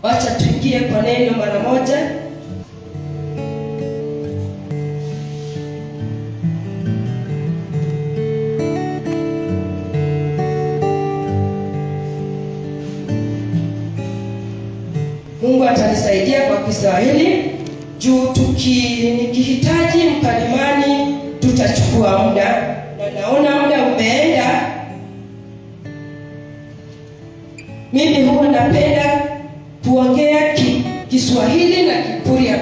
Wacha tuingie kwa neno mara moja. Mungu atanisaidia kwa Kiswahili. Juu nikihitaji mkalimani tutachukua muda, na naona muda umeenda. Mimi huwa napenda kuongea Kiswahili na Kikuria,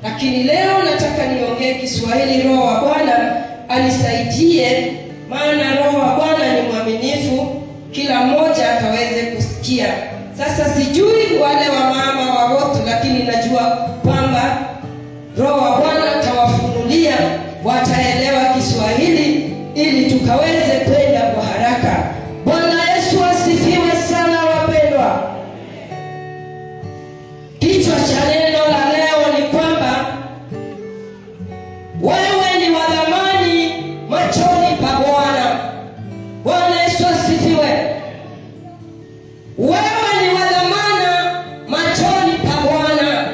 lakini leo nataka niongee Kiswahili. Roho wa Bwana anisaidie, maana Roho wa Bwana ni mwaminifu, kila mmoja akaweze kusikia. Sasa sijui wale wa mama wa wote, lakini najua kwamba Roho wa Bwana atawafunulia, wataelewa Kiswahili ili tukaweze kwenda kwa haraka. Bwana Yesu asifiwe sana wapendwa. Kichwa cha neno la leo ni kwamba wewe ni wa thamani machoni pa Bwana. Bwana Yesu asifiwe. Wewe ni wa thamani machoni pa Bwana.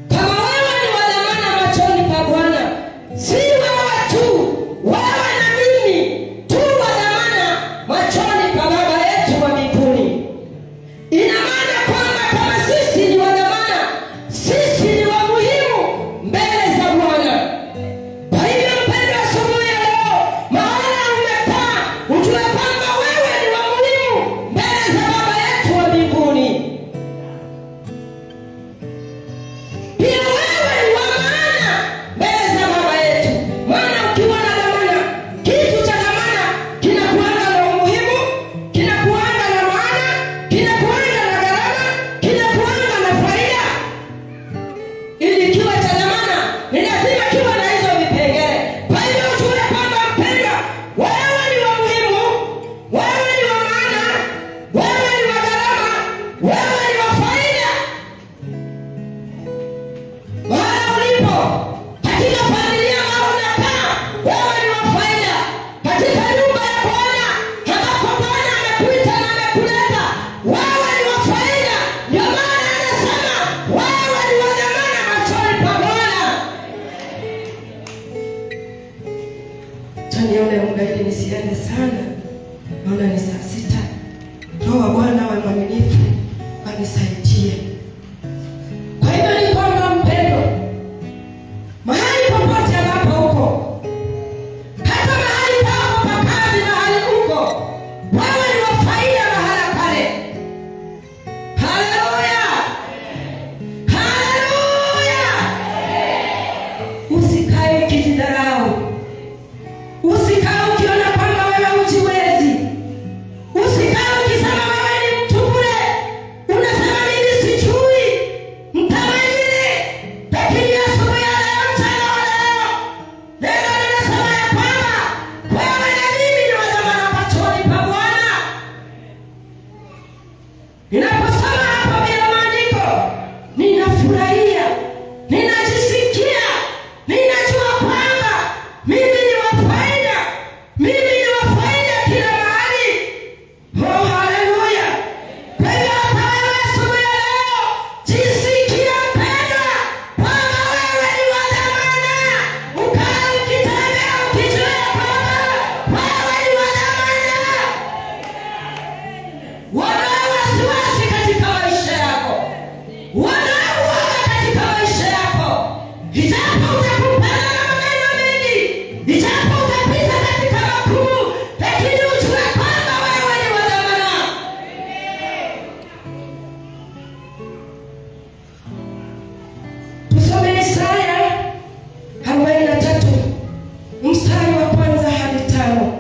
Kama wewe ni wa thamani machoni pa Bwana, si wewe tu, wewe na mimi tu wa thamani machoni pa Baba yetu wa mbinguni. Ina maana kwamba kama sisi ni wa thamani, sisi ni wa muhimu mbele za Bwana. Kwa hivyo mpendwa, asubuhi ya leo, maana umekaa, ujue kwamba wewe ni wa muhimu mbele za Baba yetu wa mbinguni. Pia wewe ni wa maana mbele za Baba yetu. Maana ukiwa na dhamana, kitu cha dhamana kinakuanga na umuhimu, kinakuanga na maana, kinakuanga na gharama, kinakuanga na faida. Ili kiwe cha dhamana, ni lazima kiwe na hizo vipengele. Kwa hivyo ujue kwamba mpendwa, wewe ni wa muhimu, wewe ni wa maana, wewe ni wa gharama, wewe ni wa faida. Mahala ulipo, katika familia ambayo unakaa, wewe ni wa faida. Katika nyumba ya Bwana ambapo Bwana amekuita na amekuleta, wewe ni wa faida. Ndio maana anasema wewe ni wa thamani machoni pa Bwana. Tanione muda ili nisiende sana, naona ni saa 6. Roho wa Bwana wa mwaminifu anisaidie. Kwa hivyo ni kwamba mpendwa, mahali popote ambapo uko, hata mahali pako pa kazi, mahali uko, wewe ni wa faida mahala pale. Haleluya! Haleluya! Usikae ukijidharau. Usikae ukiona kwamba wewe hujiwezi. Usikae ukisema wewe ni mtu bure. Unasema mimi sijui, mtawanyile. Lakini asubuhi ya leo, mchana wa leo, neno linasema ya kwamba wewe na mimi ni wa thamani machoni pa Bwana. Ninaposoma hapo bila maandiko, ninafurahia, ninajisikia, ninajua kwamba mimi ni wa faida, mimi ni wa faida kila mahali. Oh, haleluya! Kwa hivyo hata wewe asubuhi ya leo, jisikia mpendwa kwamba wewe ni wa thamani. Ukae ukitembea ukijua kwamba wewe ni wa thamani. Ondoa wasiwasi katika maisha yako. Ondoa uoga katika maisha yako. Ijapo utakumbana na maneno mengi, ijapo utapita katika magumu, lakini ujue kwamba wewe ni wa thamani. Tusome Isaya 43 mstari wa 1 hadi 5.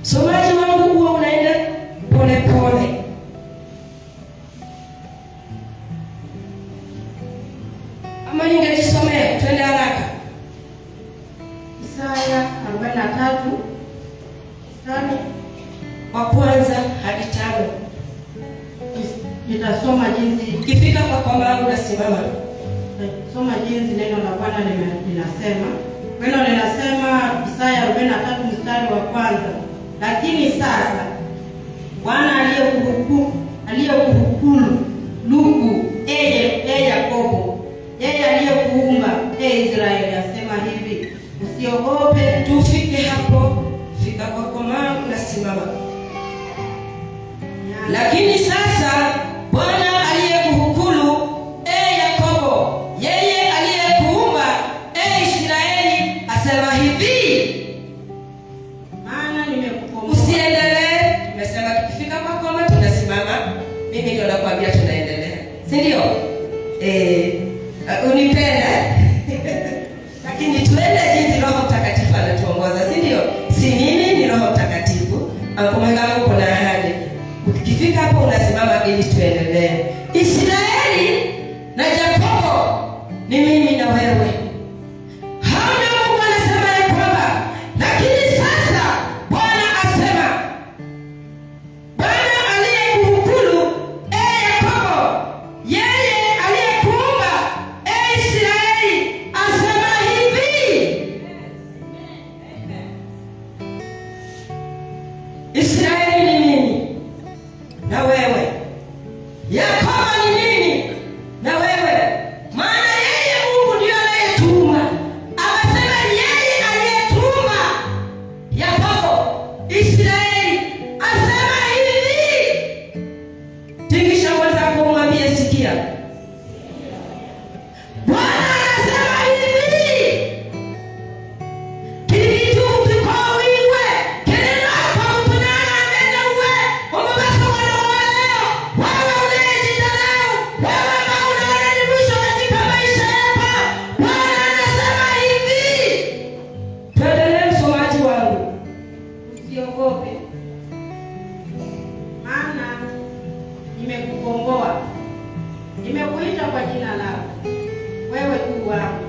Somaji wangu huwa unaenda pole pole. Ama ningesomea twende haraka. Isaya 43 mstari Wa 1 hadi 5. nitasoma jinsi Ukifika kwa kwamba unasimama. soma jinsi neno la Bwana linasema. Neno linasema Isaya 43 mstari wa 1. Lakini sasa Bwana aliyekuhukulu ndugu, Yakobo, yeye aliyekuumba, Israeli, asema hivi, usiogope. Tufike hapo, fika kwako mama, unasimama. Lakini sasa Bwana aliyekuhukulu, Yakobo, yeye aliyekuumba, Israeli, asema hivi, maana nimekukomboa. Usiendelee. Tumesema tukifika kwako mama tunasimama. Mimi ndio nakwambia tunaendelea. Si ndio? Unipenda. Lakini tuende jinsi Roho Mtakatifu anatuongoza, si ndio? Si mimi, ni Roho Mtakatifu. Akumweka uko na ahadi. Ukifika hapo unasimama ili tuendelee. Israeli na Yakobo ni mimi na wewe. Hao ndio Mungu anasema ya kwamba, lakini sasa Bwana asema, Bwana aliyekuhukulu, Yakobo, yeye aliyekuumba, Israeli, asema hivi. Israeli ni mimi na wewe. Yakobo ni mimi na wewe. Maana yeye Mungu ndiye anayetuuma. Akasema yeye aliyetuuma Yakobo, Israeli, asema hivi. Tingisha mwenzako umwambie, sikia. Bwana anasema hivi. Kitu kiko wiwe, kelele kwa mtunana mbele uwe. Umebasa wana leo. Wewe unayejita leo. Wewe ambao unaona ni mwisho katika maisha yako. Bwana anasema hivi. Tuendelee msomaji wangu. Usiogope, maana nimekukomboa. Nimekuita kwa jina lako, wewe tu wangu.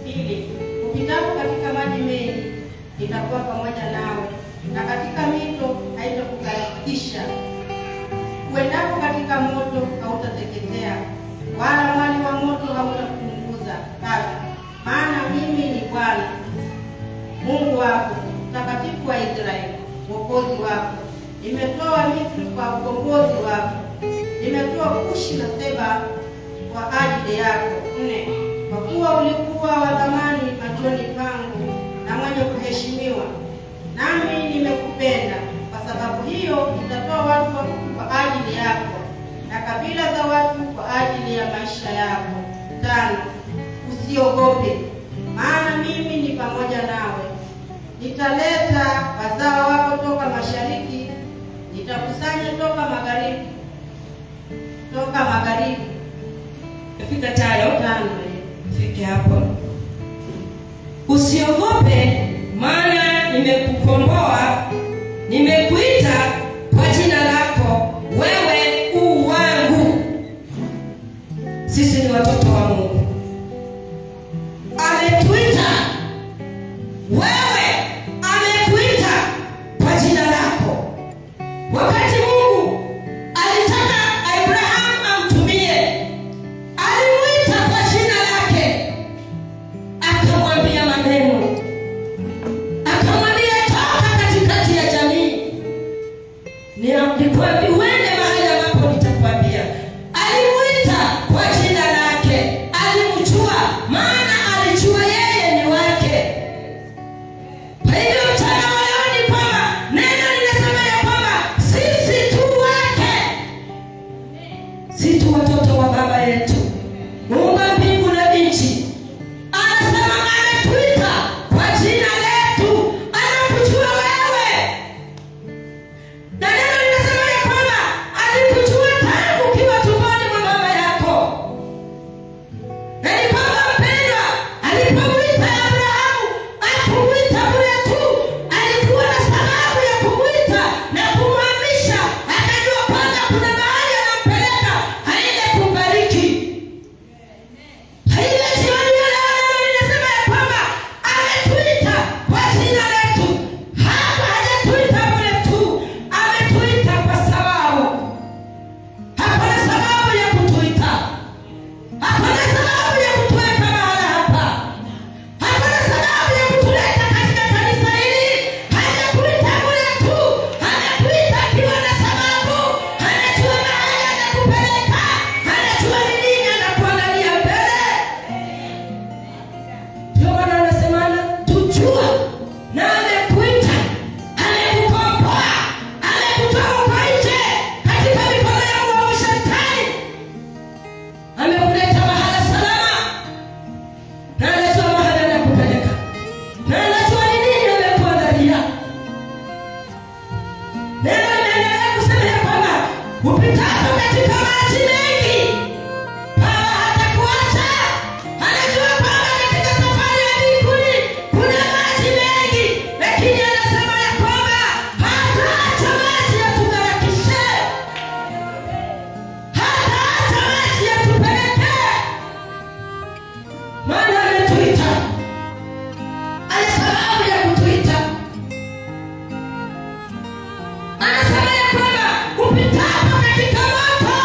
Ili upitapo katika maji mengi, nitakuwa pamoja nawe, na katika mito haitakugarikisha. Uendapo katika moto hautateketea, wala mwali wa moto hautakuunguza kabisa. Maana mimi ni Bwana Mungu wako, Mtakatifu wa Israeli, Mwokozi wako. Nimetoa Misri kwa ukombozi wako. Nimetoa Kushi na Seba kwa ajili yako. 4. Kwa kuwa ulikuwa wa thamani machoni pangu na mwenye kuheshimiwa, nami nimekupenda. Kwa sababu hiyo nitatoa watu kwa ajili yako, na kabila za watu kwa ajili ya maisha yako. 5. Usiogope, maana mimi ni pamoja nawe. Nitaleta wazao wako toka mashariki, nitakusanya toka magharibi. Fika 5. Fike hapo. Usiogope, maana nimekukomboa. Nimekuita kwa jina lako, wewe u wangu. Sisi ni watoto wa Mungu. Ametuita wewe, amekuita kwa jina lako. Wakati Mungu alitaka Abraham amtumie, alimuita kwa jina lake, akamwambia maneno, akamwambia toka katika maji mengi, Baba hatakuacha. Anajua kwamba katika safari ya mbinguni kuna maji mengi, lakini anasema ya kwamba hataacha maji yatugharakishe, hataacha maji yatupeleke. Maana ametuita, ana sababu ya kutuita. Anasema ya kwamba upitapo katika moto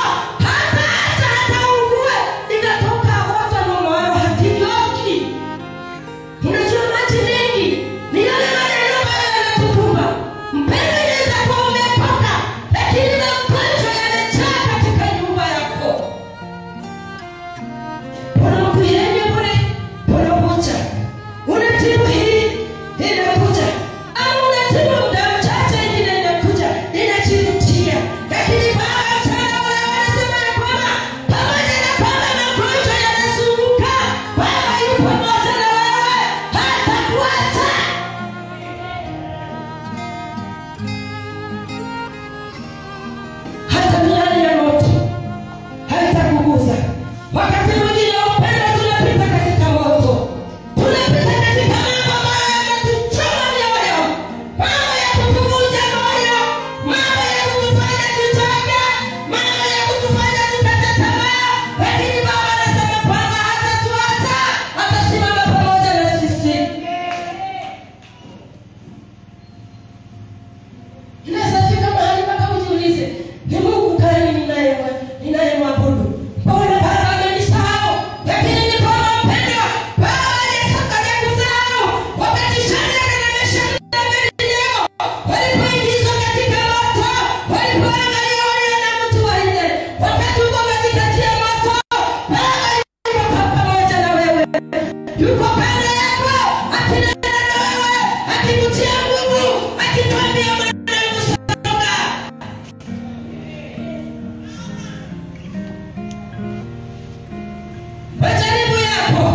hataacha hata uungue. Inatoka moto na moyo hakiondoki. Unajua maji mengi ni yale maneno ambayo yanatukumba. Mpendo, inaweza kuwa umepoka, lakini magonjwa yamejaa katika nyumba yako. Unakuyenye bure, unakuja. Unatibu hii, inakuja. Ama unatibu muda mchache, ingine inakuja, inajirudia. Lakini Baba mchana ule anasema ya kwamba pamoja na kwamba magonjwa yanazunguka, Baba yupo pamoja na wewe, hatakuacha. Hata miali ya moto haitakugusa. Wakati mwingine upendo, tunapita katika moto, tunapita katika mambo ambayo yanatuchoma mioyo, mambo ya kutuvunja moyo, mambo ya kutufanya tuchoke, mambo ya kutufanya tukate tamaa. Lakini Baba anasema kwamba hatatuacha, atasimama pamoja na sisi. Inaweza fika mahali mpaka ujiulize, ni Mungu gani ninayemwabudu? Mbona Baba amenisahau? Lakini ni kwamba mpendwa, Baba hajakusahau. Wakati Shadraka na Meshaki na Abednego walipoingizwa katika moto, walipoangalia waliona mtu wa nje, wakati uko katikati ya moto, Baba yuko pamoja na wewe, yuko pande yako, akinena na wewe, akikutia nguvu, akituambia mwanangu, songa. Majaribu yapo,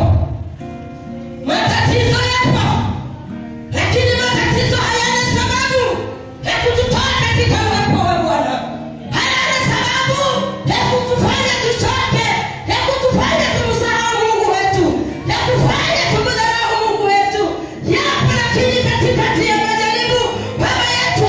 matatizo yapo, lakini matatizo hayana sababu ya kututoa katika uwepo wa Bwana. Hayana sababu ya kutufanya tuchoke, ya kutufanya tumsahau Mungu wetu, ya kufanya tumdharau Mungu wetu. Yapo, lakini katikati ya majaribu Baba yetu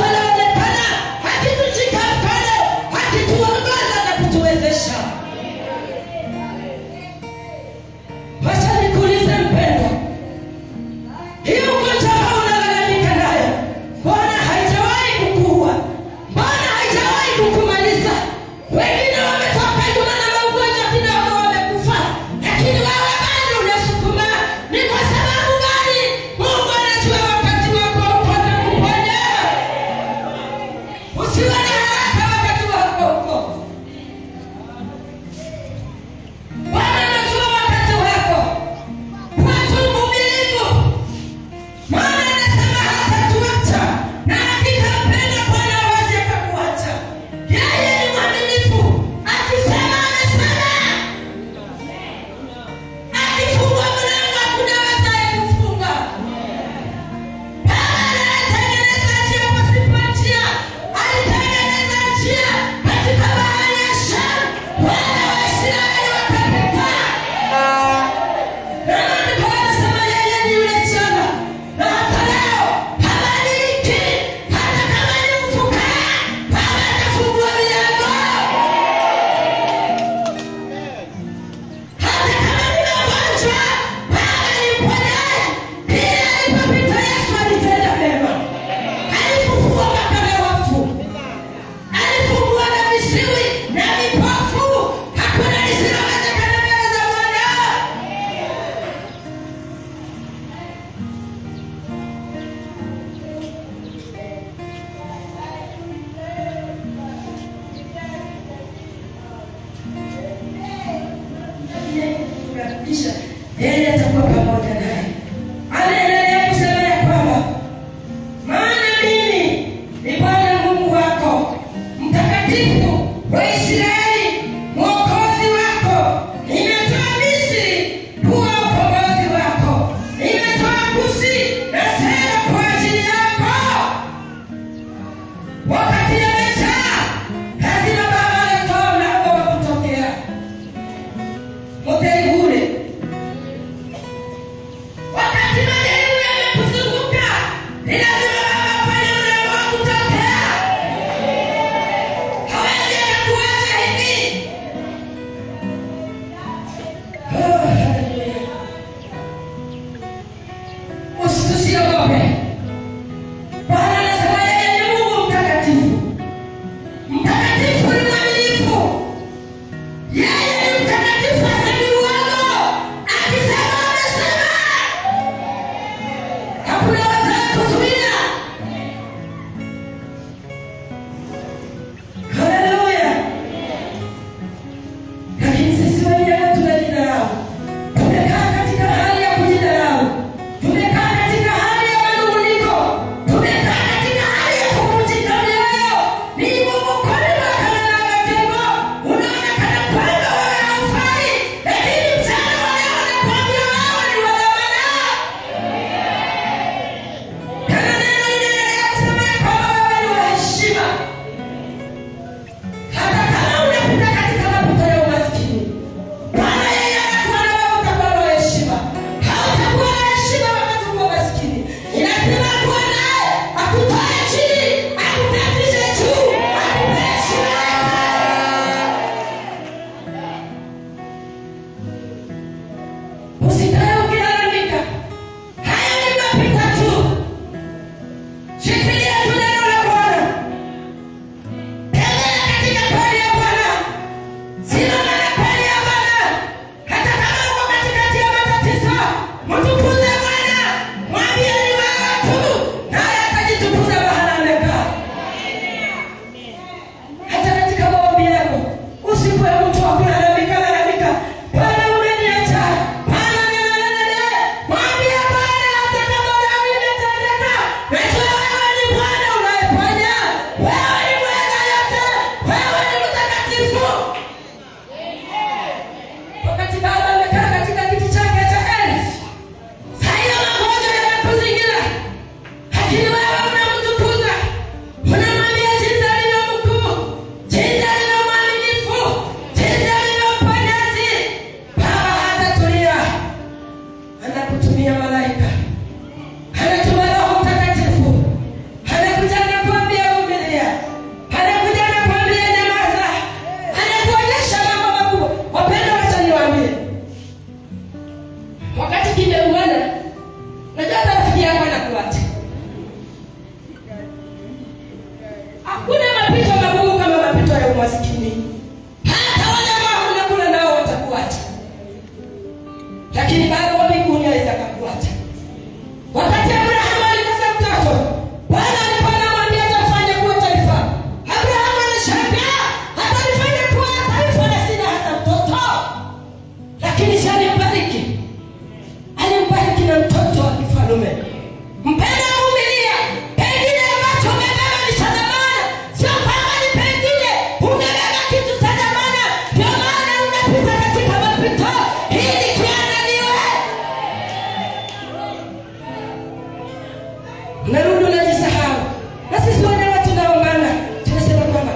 anakutumia malaika, anatuma Roho Mtakatifu, anakuja anakuambia vumilia, anakuja anakuambia nyamaza, anakuonyesha mambo makubwa. Wapendwa, wacha niwaambie, wakati kimeumana, najua rafiki yako anakuacha. Hakuna mapito magumu kama mapito ya umaskini. Hata wale ambao unakula nao watakuacha, lakini Baba wa mbinguni hawezi kukuacha. Wakati Abrahamu alikosa mtoto, Bwana alikuwa anamwambia atafanya kuwa taifa. Abrahamu anashangaa, atanifanya kuwa taifa na sina hata mtoto. Lakini alimbariki. Alimbariki na mtoto wa kifalme. Mpenda vumilia. Pengine ambacho umebeba ni cha dhamana. Sio kama ni pengine umebeba kitu cha dhamana. Ndio maana unapita katika mapito ili kiandaliwe. Unarudi unajisahau. Na sisi wenyewe tunaongana. Tunasema kwamba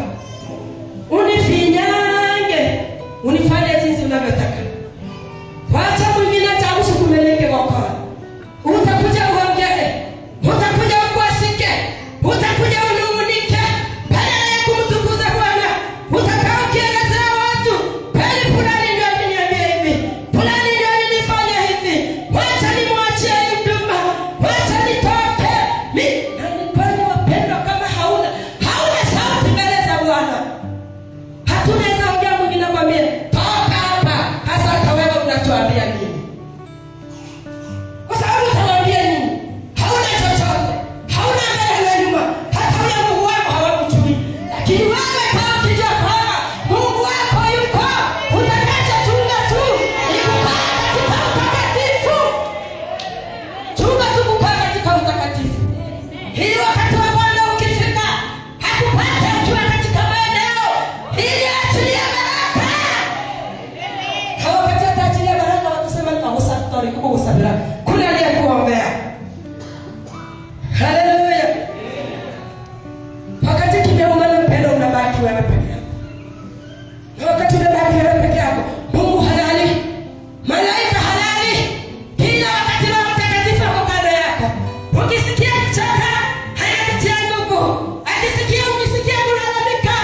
unifinyange, unifanye jinsi unavyotaka. Wacha mwingine ataruhusu kumeleke wako. Utakuja uongee, utakuja ukwasike, utakuja unungunike, badala ya kumtukuza Bwana, utakaa ukielezea watu, bali fulani ndio aliniambia hivi, fulani ndio alinifanya hivi, wacha nimwachie huduma, wacha nitoke. Kwani wapendwa, kama hauna sauti mbele za Bwana, hatunaweza ongea mwingine kwambie toka hapa, hasa hata wewe unatuambia nini? Kwa sababu utawaambia nini? Hauna chochote, hauna mbele na nyuma, hata huyo Mungu wako hawakujui. Lakini wewe kama ukijua kwamba Mungu wako yuko, utakacha chunga tu ikukaa katika utakatifu. Chunga tu kukaa katika utakatifu, ili wakati wa Bwana ukifika hakupate ukiwa katika maeneo ili achilie baraka. Hawapati ataachilia baraka, wakusema nitakusatori kukusabira. Kuna aliyekuombea. Haleluya. Wakati kimeumana, mpendo, unabaki wewe peke yako. Na wakati unabaki wewe peke yako, Mungu halali, malaika halali, kila wakati Roho Mtakatifu ako kando yako. Ukisikia kuchaka, hayakutia nguvu. Ukisikia kulalamika,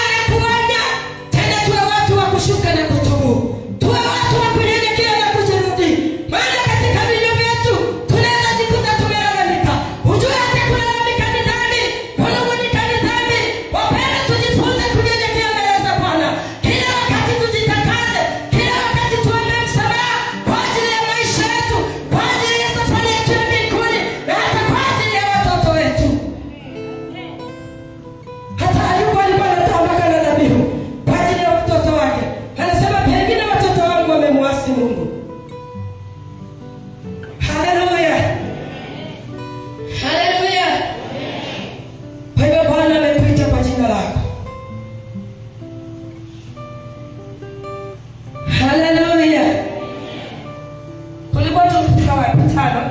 anakuonya. Tena tuwe watu wa kushuka na kutubu. Tuwe watu wa kunyenyekea na kujirudi. Maana katika vinywa vyetu tunaweza jikuta tumelalamika. Ujue hata kulalamika ni dhambi, kunung'unika ni dhambi. Wapenda tujifunze kunyenyekea mbele za Bwana. Kila wakati tujitakaze, kila wakati tuombe msamaha kwa ajili ya maisha yetu, kwa ajili ya safari yetu ya mbinguni, na hata kwa ajili ya watoto wetu. Hata Ayubu alikuwa anatambaka na dhabihu kwa ajili ya watoto wake. Anasema pengine watoto wangu wamemwasi Mungu. Haleluya. Haleluya. Kwa hivyo Bwana amekuita kwa jina lako. Haleluya. Tulikuwa tumefika wapi? 5.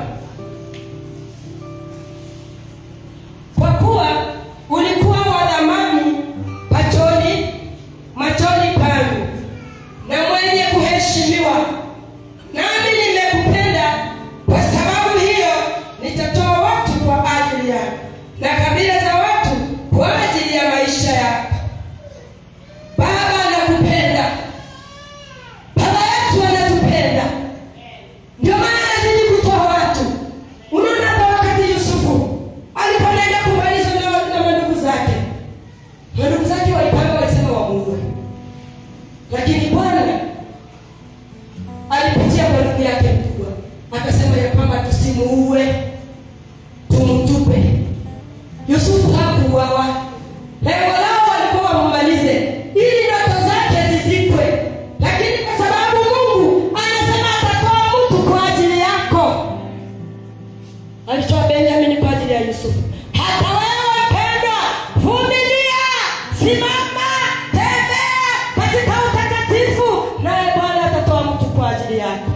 Kwa kuwa ulikuwa wa thamani machoni pangu na mwenye kuheshimiwa, nami nimekupenda. Kwa sababu hiyo nitatoa watu kwa ajili yako na kabila za watu kwa ajili ya maisha yako. Baba anakupenda. Baba yetu anatupenda. Ndio maana anazidi kutoa watu. Unaona hata wakati Yusufu alipoenda kumaliza na mandugu zake. Mandugu zake walipanga, walisema wamuue. Lakini Bwana alipitia kwa ndugu yake mkubwa, akasema ya kwamba tusimuue, tumtupe. Yusufu hakuuawa. Lengo lao walikuwa wammalize ili ndoto zake zizikwe. Lakini kwa sababu Mungu anasema atatoa mtu kwa ajili yako, alitoa Benjamini kwa ajili ya Yusufu. Hata wewe mpendwa, vumilia, simama, tembea katika utakatifu, naye Bwana atatoa mtu kwa ajili yako.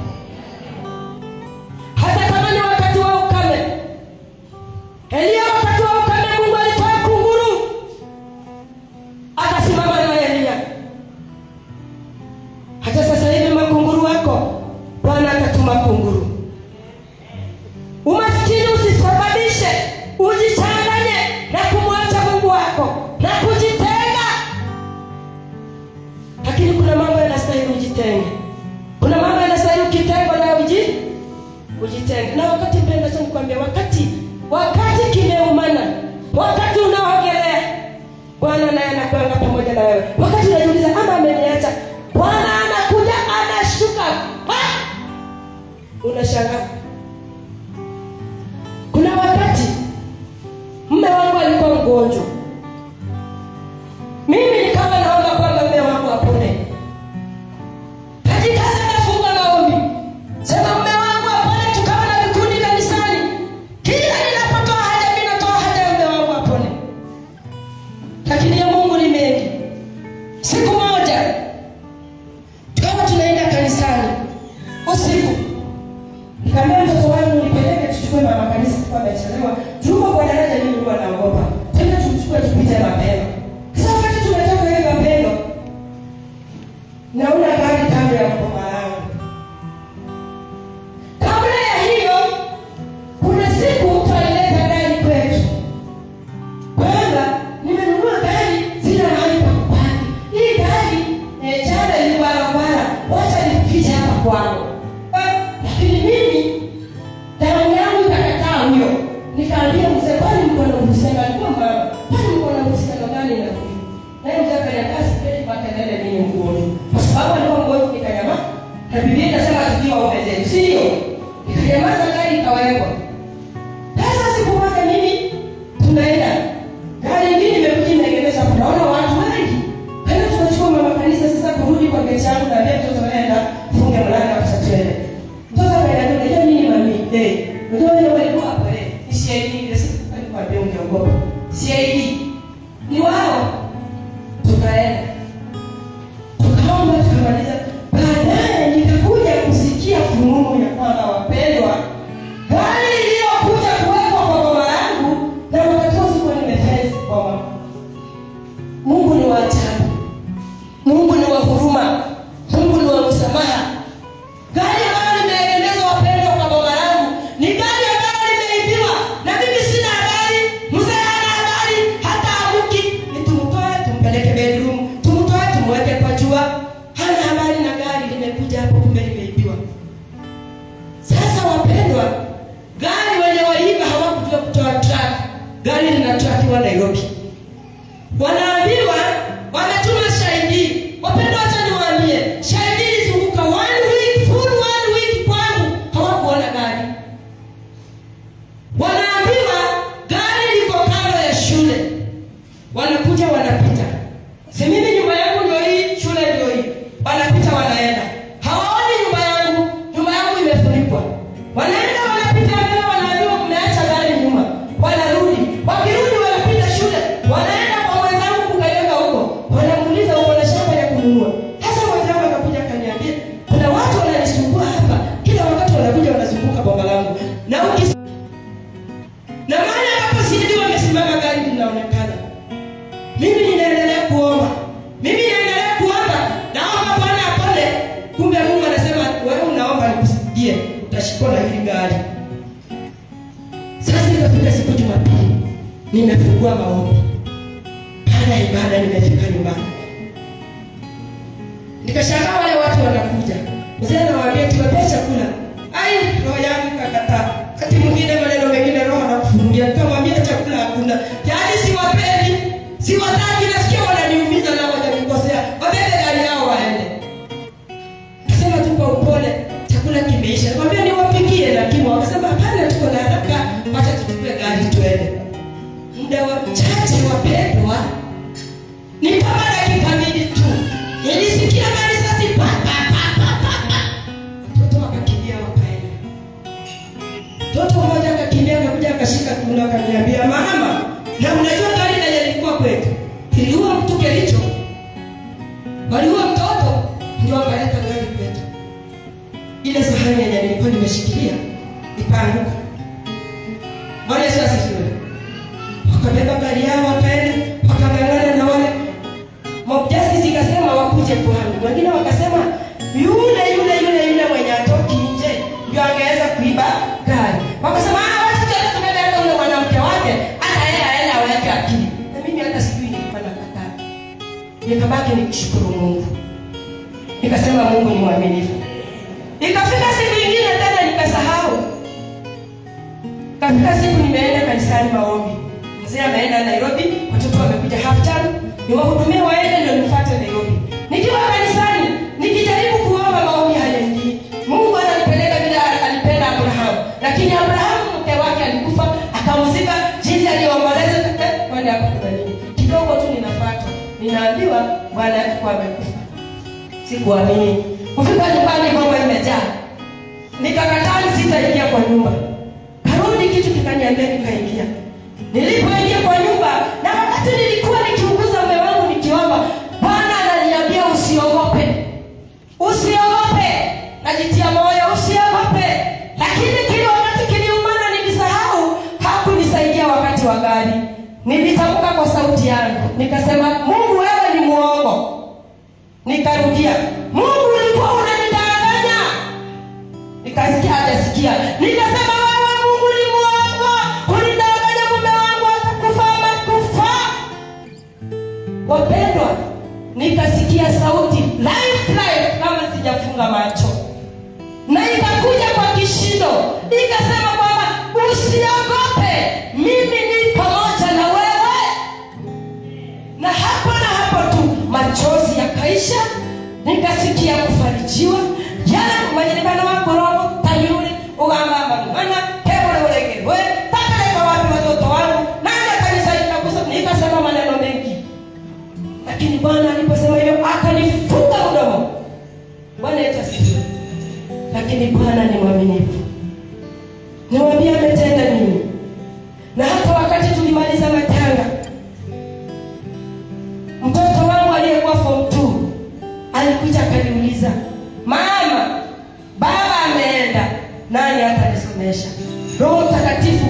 Hata kama ni wakati wa ukame. Elia wakati wa ukame Mungu alitoa kunguru, akasimama na Elia. Hata sasa hivi makunguru wako, Bwana atatuma kunguru. ujitenge. Na wakati mpenda sana nikwambia, wakati kimeumana, wakati unaogelea, Bwana naye anakuanga pamoja na wewe. Wakati unajiuliza ama ameniacha, Bwana anakuja anashuka. Unashangaa. Kuna wakati mume wangu alikuwa mgonjwa. Mimi nikawa naomba kwamba mume wangu apone. Katika sana funga maombi, sema mume wangu apone, tukawa na vikundi kanisani. Kila ninapotoa haja mimi natoa haja ya mume wangu apone. Lakini ya Mungu ni mengi. Siku moja tukawa tunaenda kanisani usiku. Nikamwambia mtoto wangu nipeleke tuchukue mama kanisa kwa amechelewa. Tuko kwa daraja mimi nilikuwa naogopa. Tena tuchukue tupite mapema. Sasa wakati tumetoka ile mapema, naona gari kando ya mkoba wangu. Kabla ya hiyo, kuna siku mtu alileta gari kwetu. Kwamba nimenunua gari sina mahali pa kupaki. Hii gari jana ilikuwa barabara. Wacha nifiche hapa kwangu. Lakini mimi damu yangu ikakataa huyo. Nikaambia mzee, kwani mko na uhusiano? Alikuwa mama, kwani mko na uhusiano gani na huyu? Naye mzee akaniambia sipendi makelele mimi mgonjwa. Kwa sababu alikuwa mgonjwa nikanyamaza. Na Biblia inasema tukiwa waume zetu, si ndio? Nikanyamaza, gari ikawekwa. Sasa siku moja mimi tunaenda. Gari nyingine imekuja imeegemeza, tunaona watu wengi. Kana tunachukua mama kanisa sasa kurudi kwa geti yangu, na leo mtoto anaenda funga mlango akachelewa. Mtoto anaenda, unajua nini mami? Unajua wewe walikuwa hapo CID ile siku alikuwa ndio ungeogopa. CID ni wao. Tukaenda. Tukaomba tukamaliza. Baadaye nikakuja kusikia fununu ya kwamba wapendwa, gari iliyokuja kuwekwa kwa boma langu na wakati kwa nimefesi kwa mama. Mungu ni wa ajabu. Mungu ni wa huruma. Mungu ni wa msamaha. Gari ambayo limeelezwa wapendwa kwa boma langu ni gari ambayo limeibiwa. Na mimi sina habari, mzee hana habari, hata amuki. Nitumtoe tumpeleke bedroom, tumtoe tumweke kwa jua. Hana habari na gari limekuja hapo kumbe limeibiwa. Sasa wapendwa, gari wenye waiba hawakujua kutoa track. Gari linatrakiwa Nairobi. Wanaambiwa wametuma shahidi. Wapendwa, acha niwaambie, shahidi ilizunguka 1 week, full 1 week kwangu, hawakuona gari. Wanaambiwa gari liko kando ya shule. Wanakuja wanapita. Si mimi nyumba yangu ndio hii, shule ndio hii. Wanapita wanaenda. Hawaoni nyumba yangu imefunikwa. Wanaenda wanapita mbele, wanaambiwa mmeacha gari nyuma. Wanarudi. Wakirudi wanapita shule. Wanaenda kwa mwenzangu kukayeka huko. Wanamuuliza uko na shamba ya kununua. Sasa mwenzangu akakuja akaniambia, kuna watu wananisumbua hapa. Kila wakati wanakuja wanazunguka boma langu. Na mahali ambapo sijui wamesimama gari linaonekana. Mimi ninaendelea kuomba. Naomba Bwana apone. Kumbe Mungu anasema wewe unaomba nikusaidie, utashikwa na hili gari. Sasa ikafika siku Jumapili, nimefungua maombi. Baada ya ibada nimefika nyumbani. Nikashangaa wale watu wanakuja. Mzee anawaambia tuwapee chakula. Roho yangu kakataa. Wakati mwingine maneno mengine roho anakufungia. Nikamwambia chakula hakuna. Yaani siwataki, nasikia wananiumiza na wananikosea. Wabebe gari yao waende. Akasema tu kwa upole, chakula kimeisha. Nikamwambia niwapikie, lakini wakasema hapana, tuko na haraka, acha tuchukue gari tuende. Muda wa mchache wapendwa, ni kama dakika mbili tu. Nilisikia risasi pa. Mtoto akakimbia wakaenda. Mtoto mmoja akakimbia akakuja akashika kiuno akaniambia, mama, na unajua gari ile ilikuwa kwetu. Iliua mtu Kericho. Waliua mtoto ndio akaleta gari kwetu. Ile sahani yenye nilikuwa nimeshikilia ikaanguka. Wale sasa sio. Wakabeba gari yao wakaenda, wakangangana na wale. Mobjasi zikasema wakuje kwangu. Wengine wakasema yule mwenye atoki nje ndio angeweza kuiba gari. Wakasema watu wote tumeleta yule mwanamke wake, hata yeye aenda aweke akili. Na mimi hata sijui nilikuwa nakataa. Nikabaki nikishukuru Mungu. Nikasema Mungu ni mwaminifu. Ikafika siku nyingine tena nikasahau. Ikafika siku nimeenda kanisani maombi. Mzee ameenda Nairobi, watoto wamekuja half term, niwahudumie waende ndio nifuate Nairobi. Nikiwa kanisani, nikijaribu kuomba maombi hayaingii. Mungu ananipeleka vile alipenda Abrahamu. Lakini Abrahamu mke wake alikufa, akamzika jinsi aliomboleza kwani hapo kuna nini? Kidogo tu ninafuata. Ninaambiwa bwana alikuwa amekufa. Sikuamini. Kufika nyumbani mama imejaa. Nikakataa sitaingia kwa nyumba. Karudi kitu kikaniambia nikaingia. Nilipoingia kwa nyumba na wakati nilikuwa nikiunguza mume wangu nikiomba, Bwana ananiambia usiogope. Usiogope. Najitia moyo usiogope. Lakini kile wakati kiliumana nilisahau hakunisaidia wakati wa gari. Nilitamka kwa sauti yangu. Nikasema Mungu wewe ni muongo. Nikarudia, Mungu ulikuwa unanidanganya. Nikasikia hajasikia. Nikasema wewe Mungu ni muongo. Unidanganya mume wangu atakufa ama kufa. Wapendwa, nikasikia sauti live kama sijafunga macho. Na ikakuja kwa kishindo. Nikasema Bwana usiogope. Mimi ni pamoja na wewe. Na hapo tu machozi yakaisha. Nikasikia kufarijiwa. Jana majirani wangu roho tayuri ugamba mwana kebole ulegewe takaleka wapi watoto wangu nani akanisaidia kusoma. Nikasema maneno mengi. Lakini Bwana aliposema hivyo akanifunga mdomo. Bwana yetu asifiwe. Lakini Bwana ni mwaminifu. Niwaambie ametenda nini. Na hata wakati tulimaliza matanga, mtoto wangu aliyekuwa form 2 alikuja akaniuliza, "Mama, baba ameenda, nani atanisomesha?" Roho Mtakatifu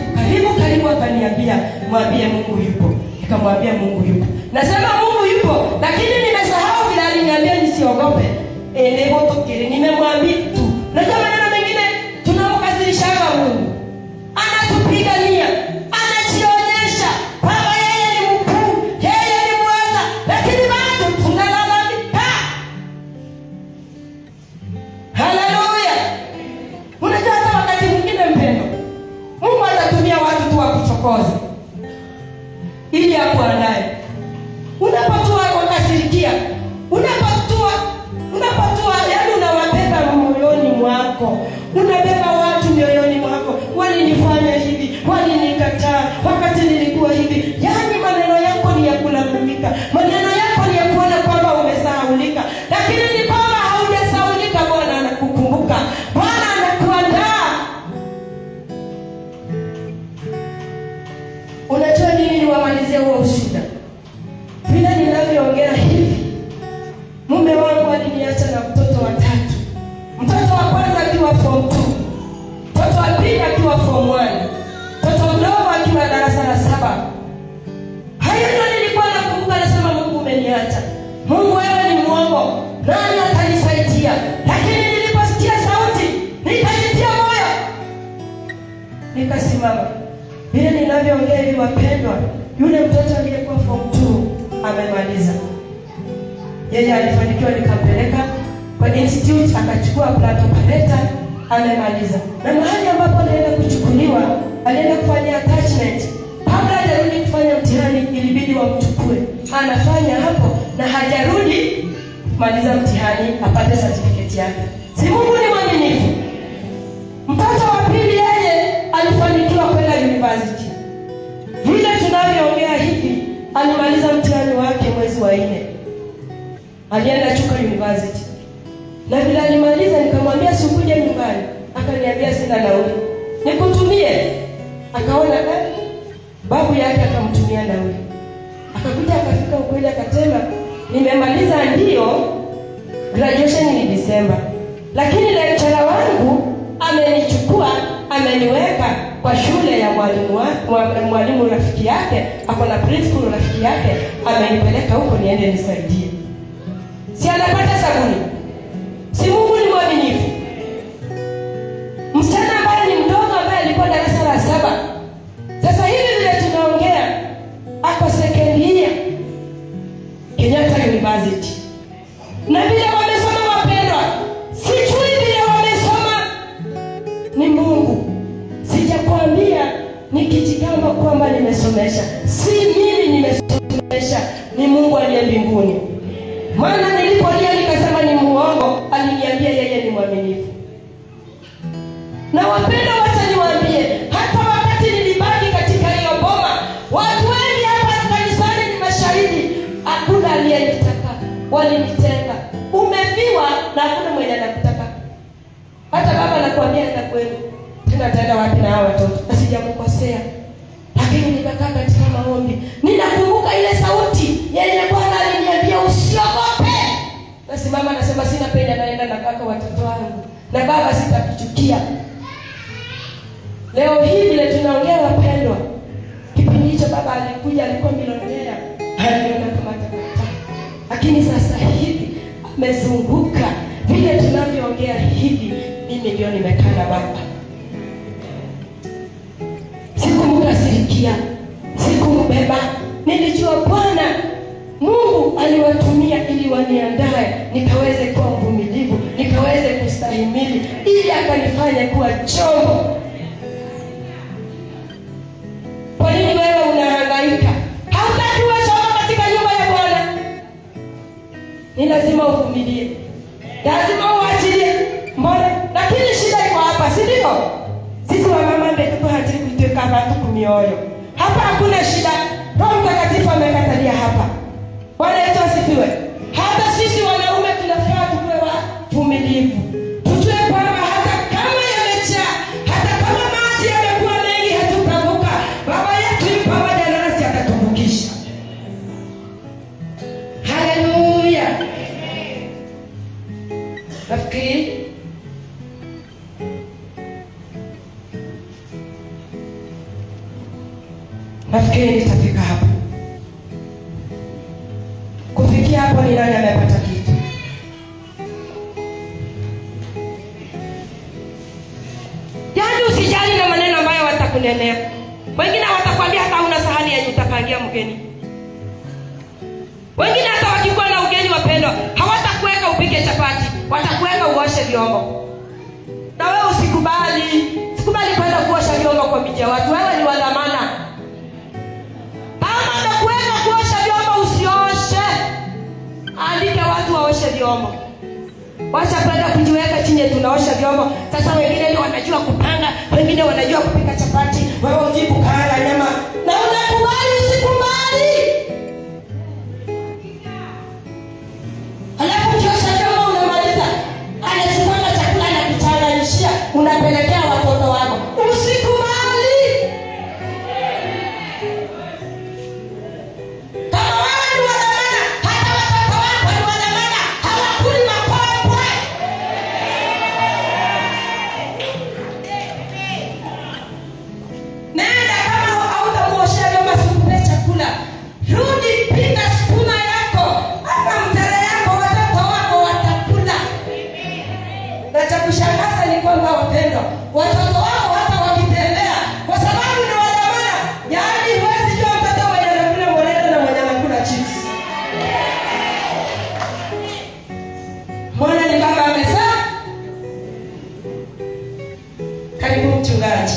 karibu akaniambia, "Mwambie Mungu yupo." Nikamwambia Mungu yupo. Nasema Mungu yupo, lakini nimesahau vile aliniambia nisiogope. Leo tokile nimemwambia tu. Najua maneno mengine tunamkasirisha Mungu. Anatupigania, anajionyesha kwamba yeye ni mkuu, yeye ni mweza, lakini bado tunalalamika. Haleluya. Unajua hata wakati mwingine mpendo, Mungu anatumia watu tu wa kuchokoza ili akuandae. Unapotua wakasirikia, unapotua yani unawabeba moyoni mwako. Unabeba watu moyoni mwako. Walinifanya hivi, walinikataa wakati nilikuwa hivi. Yani maneno yako ni ya kulalamika. Maneno yako ni ya kuona kwamba umesahaulika. Lakini ni kwamba haujasahaulika. Bwana anakukumbuka. Bwana anakuandaa. Unajua nini niwamalizie huo ushuhuda? Vile ninavyoongea hivi, mume wangu aliniacha na mtoto wa 3. Mtoto wa kwanza akiwa form 2, mtoto wa pili akiwa form 1, mtoto mdogo akiwa darasa la 7. Hayo ndio nilikuwa nakumbuka, nasema Mungu umeniacha. Mungu wewe ni muongo. Nani atanisaidia? Lakini niliposikia sauti, nikajitia moyo. Nikasimama. Vile ninavyoongea hivi wapendwa, yule mtoto aliyekuwa form 2 amemaliza. Yeye alifanikiwa, nikampeleka kwa institute akachukua plato paleta, amemaliza. Na mahali ambapo anaenda kuchukuliwa, alienda kufanya attachment. Kabla hajarudi kufanya mtihani ilibidi wamchukue. Anafanya hapo na hajarudi kumaliza mtihani apate certificate yake. Si Mungu ni mwaminifu? Mtoto wa pili yeye alifanikiwa kwenda university. Vile tunavyoongea hivi, alimaliza mtihani wake mwezi wa 4. Alienda Chuka University. Na bila alimaliza nikamwambia sikuje nyumbani. Akaniambia sina nauli. Nikutumie. Akaona babu yake akamtumia nauli. Akakuja akafika ukweli akasema nimemaliza ndio, graduation ni December. Lakini lecturer wangu amenichukua, ameniweka kwa shule ya mwalimu rafiki yake, ako na principal rafiki yake, amenipeleka huko niende nisaidie. Si anapata sabuni? Si Mungu ni mwaminifu? Msichana ambaye ni mdogo ambaye alikuwa darasa la 7. Sasa hivi vile tunaongea ako second year Kenyatta University. Na vile wamesoma wapendwa, sijui vile wamesoma, ni Mungu. Sijakwambia nikijigamba kwamba nimesomesha. Si mimi nimesomesha, ni Mungu aliye mbinguni. Maana nilipolia nikasema ni muongo, aliniambia yeye ni mwaminifu. Na wapenda, wacha niwaambie, hata wakati nilibaki katika hiyo boma, watu wengi hapa kanisani ni mashahidi, hakuna aliyenitaka, walinitenga. Umefiwa na hakuna mwenye anakutaka. Hata baba anakuambia nenda kwenu, tunataenda wapi na hao watoto? Asijamkosea. Lakini nikakaa katika maombi. Ninakumbuka ile sauti yenye Bwana aliniambia usiogope. Basi mama anasema sina penda, naenda na kaka watoto wangu. Na baba sitakuchukia. Leo hii vile tunaongea wapendwa, kipindi hicho baba alikuja, alikuwa milionea, aliona kama takataka. Lakini sasa hivi amezunguka. Vile tunavyoongea hivi, mimi ndio nimekaa na baba. Sikumkasirikia, sikumbeba. Nilijua Bwana Mungu aliwatumia ili waniandae nikaweze kuwa mvumilivu, nikaweze kustahimili, ili akanifanya kuwa chombo. Kwa nini wewe unahangaika? Hautaki kuwa chombo katika nyumba ya Bwana? Ni lazima uvumilie. Lazima uachilie. Mbona? Lakini shida iko hapa, si ndio? Sisi wamama ndio tuko hatari kutoka watu kumioyo. Hapa hakuna shida. Roho Mtakatifu amekatalia hapa. Bwana Yesu asifiwe. Hata sisi wanaume tunafaa tuwe wavumilivu. Tujue kwamba hata kama yamejaa, hata kama maji yamekuwa mengi hatutavuka, baba yetu yupo pamoja nasi atatuvukisha. Haleluya. Nafikiri nitafika hapa. Kufikia hapo ni nani amepata kitu? Yaani usijali na maneno ambayo watakunenea. Wengine watakwambia hata una sahani ya utapangia mgeni. Wengine hata wakikuwa na ugeni wapendwa, hawatakuweka upike chapati, watakuweka uoshe vyombo. Na wewe usikubali. Sikubali kwenda kuosha vyombo kwa miji ya watu. Wewe ni wa dhamana. Kama anakuweka kuosha vyombo usioshe. Andika watu waoshe vyombo. Wacha kwenda kujiweka chini tunaosha vyombo. Sasa wengine ndio wanajua kupanga, wengine wanajua kupika chapati, wewe ujibu kala nyama. Na unakubali usikubali? Alafu kiosha vyombo unamaliza, anachukua chakula na kuchanganyishia, unapelekea watoto wako. Usikubali. Kama wewe ni wadhamana, hata watoto wako ni wadhamana, hawakuli mapombe. Nenda kama hautamuoshea vyombo usikupe chakula. Rudi pika spuna yako, ama mtele yako, watoto wako watakula. Na cha kushangaza ni kwamba wapendwa, watoto wako hata wakitembea, kwa sababu ni wadhamana, yaani huwezi jua mtoto mwenye anakula moreno na mwenye anakula chips. Mbona ni kama amezaa? Karibu mchungaji.